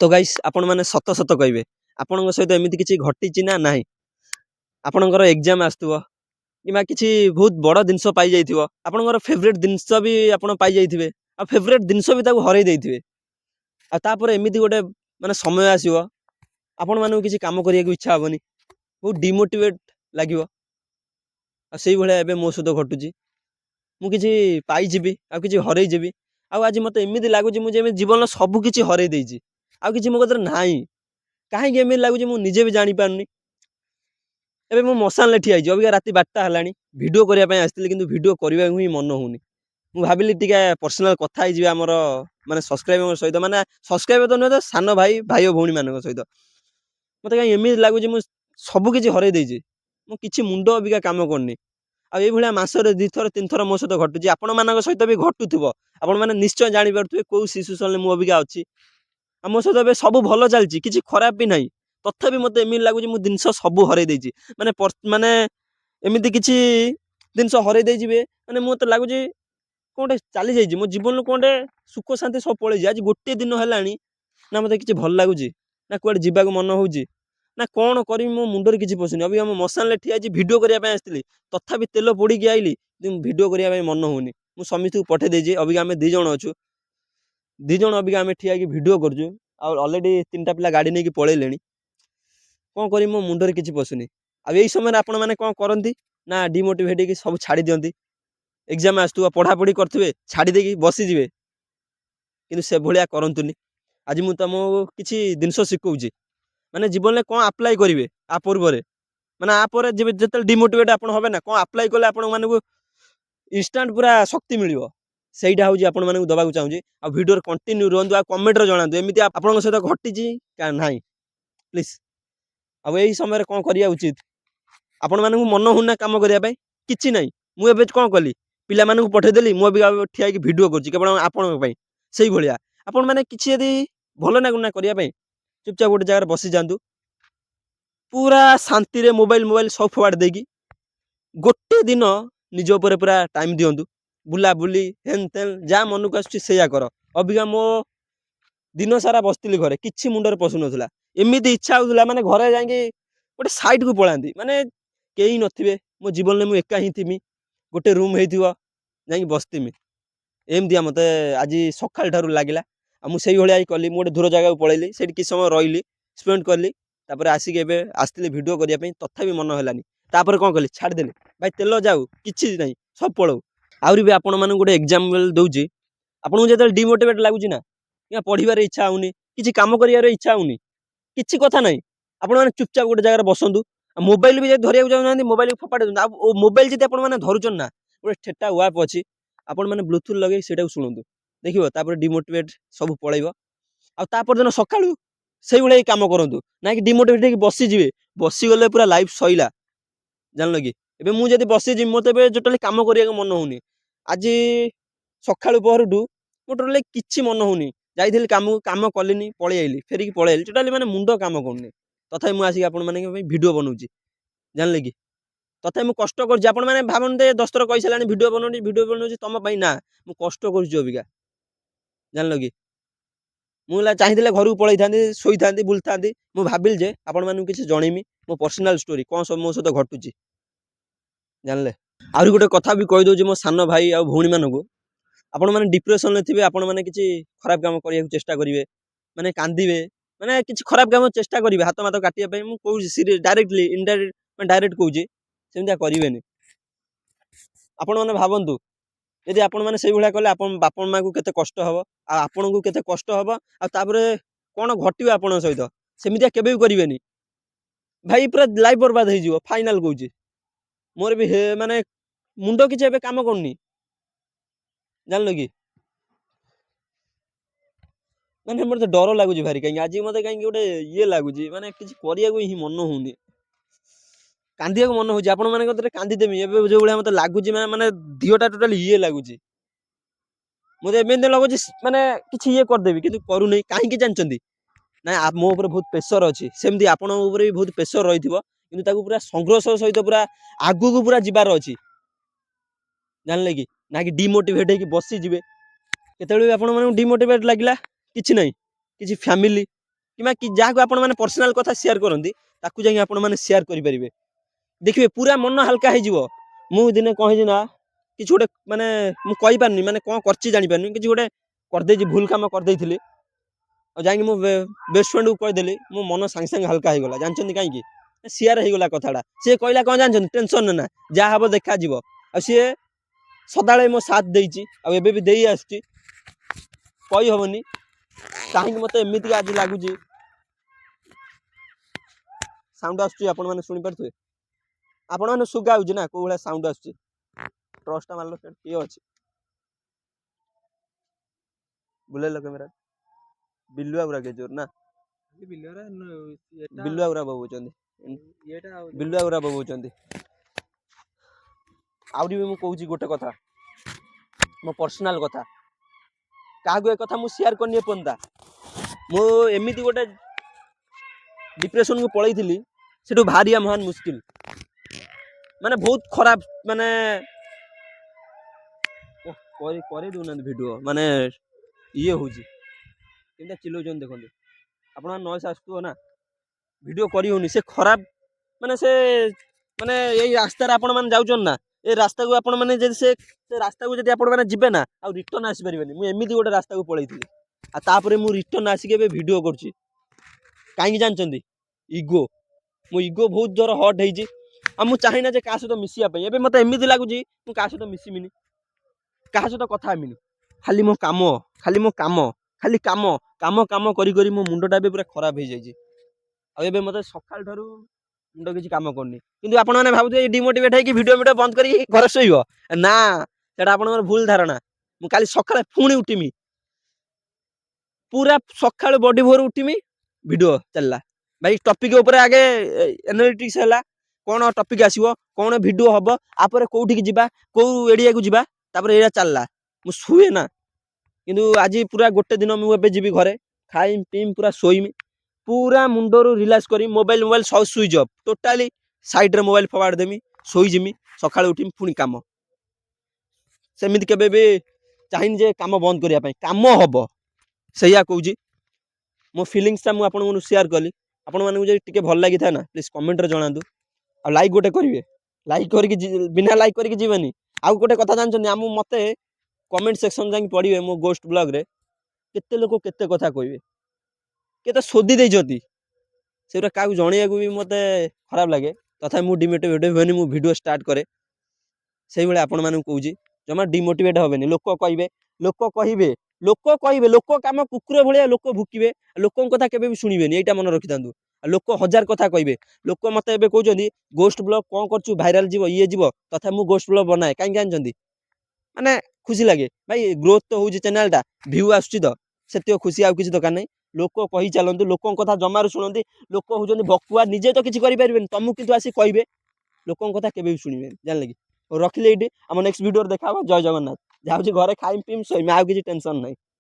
तो गाइस आपण माने सत सत कहबे आपणଙ୍କ सहित एमिति किछि घटिछि ना नाही आपणଙ୍କର एग्जाम आस्तुव किमा किछि बहुत बड़ दिनस पाई जाइथिबो आपणଙ୍କର फेवरेट दिनस भी आपण पाई जाइथिबे आ फेवरेट दिनस भी ताको हरै देइथिबे आ तापर एमिति गोटे माने समय आसीबो आपण मानू किछि काम करिया इच्छा हबनी बहुत डिमोटिवेट लागिवो आ सेही भले एबे मो सहित घटुछि मु किछि पाई जिबी आ किछि हरै जिबी आ आज मते एमिति लागुछि मु जे जीवन सब किछि हरै देइछि आ किछि मो कतर नाही काहे एमिति लागुछि मु निजे भी जानि पारुनी एबे मु मसान ले ठिया आइछि अबिका राति 12टा हलानी वीडियो करिया पय आस्थिली किंतु वीडियो करिबा ही मन होउनी मु भाबिली टिके पर्सनल कथा आइ जिबे हमर माने सब्सक्राइबर सहित माने सब्सक्राइबर तो न तो सानो भाई भाई भौणी मानक सहित मते काई एमिति लागुछि मु सब किछि हरै देइछि मु किछि मुंडो अबिका काम करनी आ ए भलिया मासरे 2 थर 3 थर मो सहित घटुछि आपण मानक सहित भी घटुथिबो आपण माने निश्चय जानि परथुबे को सिचुएशन मु अबिका अछि आ मो सहित सब भलो चलछि किछि खराब भी नाही तथापि मते एमिति लागुछि मु दिनस सब हरै देइछि माने माने एमिति किछि दिनस हरै देइछि बे माने मते लागुछि कोंटे चाली जाइछि मो जीवन कोंटे सुख शांति सब पळै जाइ आज गोटे दिन हेलानी ना मते किछि भल लागुछि ना कुआडे जिबाक मन होउछि ना कोन करिमि मो मुंडरे किछि पसुनी अबि हम मसान ले ठिया छि वीडियो करिया पय आस्थिली तथापि तेल पोडी कि आइली वीडियो करिया पय मन होउनी मु समिति को पठे देइछि अबि हम 2 जण अछु 2 जण अबि हम ठिया कि वीडियो करजु आ ऑलरेडी 3टा पिला गाडी नै कि पळेलेनी कोन करिमि मो मुंडरे किछि पसुनी अब एई समय आपण माने कोन करंती ना डिमोटिवेट कि सब छाडी दियंती एग्जाम आस्तु पढ़ा पढ़ी करथिबे छाडी देकी बसी जिवे किंतु से भलिया करंतुनी आज मु तमो किछि दिनस सिखौछि माने जीवन ले कोन अप्लाई करिवे आ पूर्वरे माने आ परे जेते डिमोटिवेट आपण होबे ना कोन अप्लाई करले आपण माने को इंस्टेंट पूरा शक्ति मिलिवो सेइटा होउछि आपण माने को दबाकू चाहूछि आ वीडियो कंटिन्यू रहंतु आ कमेंट रे जणांतु एमिति आपण सहित घटिछि का नाही प्लीज अब एही समय रे कोन करिया उचित आपण माने को मन हुना काम करिया पय किछि नाही मु एबे कोन कली पिला माने को पठे देली मु भी ठिया कि वीडियो करछि केवल आपण पय सेही भलिया आपण माने किछि यदि भलो ना गुना करिया पय चुपचाप गोटे जगह बसी जांतु पूरा शांति रे मोबाइल सब फवाड देकी गोटे दिन निज ऊपर पूरा टाइम दियंतु बुला बुली हेन तेन जा मन को आछी सेया कर अबिका मो दिन सारा बसतिली घरे किछि मुंडरे पसु नथुला एमिति इच्छा होतुला माने घरे जांगी गोटे साइड को पळांती माने केही नथिबे मो जीवन ले मु एका ही थिमि गोटे रूम हेइथिबो जांगी बसतिमि एमदिया मते आज सकाळ ठारू लागिला आ मु सेही भलिया कली मु गोटे दूर जगह को पळेली सेठी कि समय रहिली स्पेंड करली तापर आसी के एबे आस्तिली वीडियो करिया पय तथापि मन हेलानी तापर कोन कली छाड देली भाई तेल जाऊ किछि नाही सब पळो आउरी भी आपण माने गोटे एग्जांपल दउची आपण को जेते डिमोटिवेट लागुची ना या पढिबार इच्छा होउनी किछि काम करियार इच्छा होउनी किछि कथा नाही आपण माने चुपचाप गोटे जगह बसंतु मोबाइल भी जे धरिया जाउ नांदी मोबाइल फपाडे आ मोबाइल जते आपण माने धरुचन ना गोटे ठेटा वाप अछि आपण माने ब्लूटूथ लगे सेटा को सुनंतु देखिबो तापर डिमोटिवेट सब पळैबो आ तापर दिन सकाळू सेही भले काम करंतु ना कि डिमोटिवेट कि बसी जिवे बसी गले पूरा लाइफ सइला जानलो कि एबे मु जदी बसी जि मते बे टोटली काम करिया मन होउनी आज सकाळू पहरटू मो टोटली किछि मन होउनी जाइथिली काम कलिनी पळै आइली फेरी कि पळै आइली टोटली माने मुंडो काम करनी तथापि मु आसी आपण माने वीडियो बनौची जानले कि तथापि मु कष्ट करछि आपण माने भाबनते 10 थर कहि सलानी वीडियो बनौची तम पई ना मु कष्ट करछि अबिका जानलो कि मु ला चाहिदिले घर को पळै थांदी सोई थांदी बुल थांदी मु भाबिल जे आपण मानु किछि जणैमी मो पर्सनल स्टोरी कोन सब मो सहित घटुची जानले आउरी गोटे कथा भी कहि दउची मो सानो भाई आ भौणी मानको आपण माने डिप्रेशन ले थिबे आपण माने किछि खराब काम करिया चेष्टा करिवे माने कांदीबे माने किछि खराब काम चेष्टा करिवे हाथ माथ काटिया पय मु कहू सीरियस डायरेक्टली इनडायरेक्ट माने डायरेक्ट कहूची सेमिया करिवेनी आपण माने भाबंतु यदि आपण माने सेही भलिया कले आपण बापन मा को केते कष्ट हबो आ आपण को केते कष्ट हबो आ तापरे कोन घटियो आपण सहित सेमिया केबे भी करिवेनी भाई पूरा लाइफ बर्बाद हे जिवो फाइनल कहूची मोर भी हे माने मुंडो किछि एबे काम करनी जानलो कि माने मोर तो डर लागुची भारी कहीं आज मते कहीं गोटे ये लागुची माने किछि करिया को ही मन होउनी कांदिया को मन होउची आपण माने कतरे कांदी देमी एबे जो भलिया मते लागुची माने दियोटा टोटली ये लागुची मते एबे लागुची माने किछि ये कर देबी किंतु करू नै काहे कि जानचंदी ना मो ऊपर बहुत प्रेशर अछि सेमदी आपण ऊपर भी बहुत प्रेशर रहिथिबो किंतु ताकू पूरा संघर्ष सहित पूरा आगु को पूरा जिबार अछि जानले कि ना कि डिमोटिवेट हे कि बसी जिवे केतेबेले आपण माने डिमोटिवेट लागिला किछि नै किछि फैमिली कि जहाँ आपण मैंने पर्सनाल कथा शेयर करती ताकू जाई आपण मैंने शेयर करेंगे देखिए पूरा मन हल्का हो मु दिने कहे ना कि गोटे माने मुझे पारनी माने कौन कर जानी पारनी कि गोटे करदे भूल काम करदे जाकि मो बेस्ट फ्रेंड को कहीदेली मो मन सांगे सांगे हल्का हो गला जानते कहीं शेयर हो गला कथाटा सी कहला कौन जानते टेंशन ना जहाँ हम देखा सी सदा मो साथ देती भी दे आसी कही हेनी कहीं मत एमती आज लगुच साउंड आसुनी आपण मैंने सुगा हो ना कौ भाया साउंड आस ट्रस्टा मारल किए अच्छे बुलेल कैमेरा बिलुआ गुरा के जोर ना बिलुआ गुरा बबूचंदी बिलुआ गुरा बबूचंदी आउरी भी मु कहूची गोटे कथा मो पर्सनल कथा कागु ए कथा मु शेयर करनी पंदा मो एमिति गोटे डिप्रेशन को पळैथिली सेटु भारिया महान मुश्किल माने बहुत खराब माने करे दूना वीडियो माने ये होची केनता चिल्लौचन देखंतु आपण नॉइस आस्तु ना वीडियो करी होनी से खराब माने से माने यही रास्ता आपण माने जाउचन ना ए रास्ता को आपण माने जे से रास्ता को जदी आपण माने जिबे ना आ रिटर्न आसी परिबेनी मु एमिति गोटे रास्ता को पळैथिली आ तापरे मु रिटर्न आसी के वीडियो करची काई जानचंदी इगो मो इगो बहुत जोर हट हेजी आ मु चाहिना जे का सहित मिसिया पई एबे मते एमिति लागुची मु का सहित मिसिमिनी का सहित कथा हेमिनी खाली मो काम खाली मो काम खाली काम काम काम करी करी मो मुंडटा बे पूरा खराब हो जाइए आ मत सकाल ठारू मुंड किसी काम करनी किंतु आपण मैंने भावुथे डिमोटिवेट है कि वीडियो वीडियो बंद करी घर शोइब ना सेटा आपनकर भूल धारणा मु काली सकाळे पुणी उठिमी पूरा सकाळ बॉडी भोर उठिमी वीडियो चलला भाई टॉपिक ऊपर आगे एनालिटिक्स हैला कौन टॉपिक आसीबो कौन वीडियो हबो आपर कोठी की जिबा को एरिया को जिबा तापर एरा चलला मु सुए ना किंतु आज पूरा गोटे दिन मुझे जी घरे खाई पीम पूरा शोईमी पूरा मुंडर रिलैक्स करी मोबाइल मोबाइल सब स्विच ऑफ टोटाली साइड रे मोबाइल फवाड़ देमी शोईजिमी सकाळ उठिमी पुणी काम सेमिति केबे भी चाहिन जे काम बंद करिया पई काम हबो सैया कहूजी मो फीलिंग्स मु आपन मनु शेयर कली आपन मानू जे टिके भल लागि था ना प्लीज कमेंट रे जणांदु आ लाइक गोटे करिवे लाइक करके बिना लाइक करके जीवनी आ गोटे कथा जानछन हम मते कमेंट सेक्शन जाई पढ़िए मो गोस्ट ब्लॉग रे केते लोक केते कथा कहबे केते सोदी दे जति सेरा काउ जणिया को भी मते खराब लागे तथा मु डिमोटिवेट होनी मु वीडियो स्टार्ट करे सेही बेले आपण मानू कहूजी जमा डिमोटिवेट होबेनी लोक कहबे लोक काम कुकुर भलिया लोक भुकिबे लोकन कथा केबे भी सुनिबेनी एटा मन रखितांदु लोक हजार कथा कहबे लोक मते एबे कहउजंदी गोस्ट ब्लॉग कोन करछु वायरल जीवो ये जीवो तथा मु गोस्ट ब्लॉग बनाए काई जानजंदी माने खुशी लगे भाई ग्रोथ तो होउची चैनल टा व्यू आसुची तो सेतियो खुशी आ किछि दरकार नै लोक कहि चलंतु लोकन कथा जमारू सुनंदी लोक होउजंदी बकुआ निजे तो किछि करि परिबेन तमु किंतु आसी कहबे लोकन कथा केबे भी सुनिबेन जानले कि रखिले एठी हम नेक्स्ट वीडियो देखा जय जगन्नाथ जाउची घरे खाइम पिम सोइम आ किछि टेंशन नै।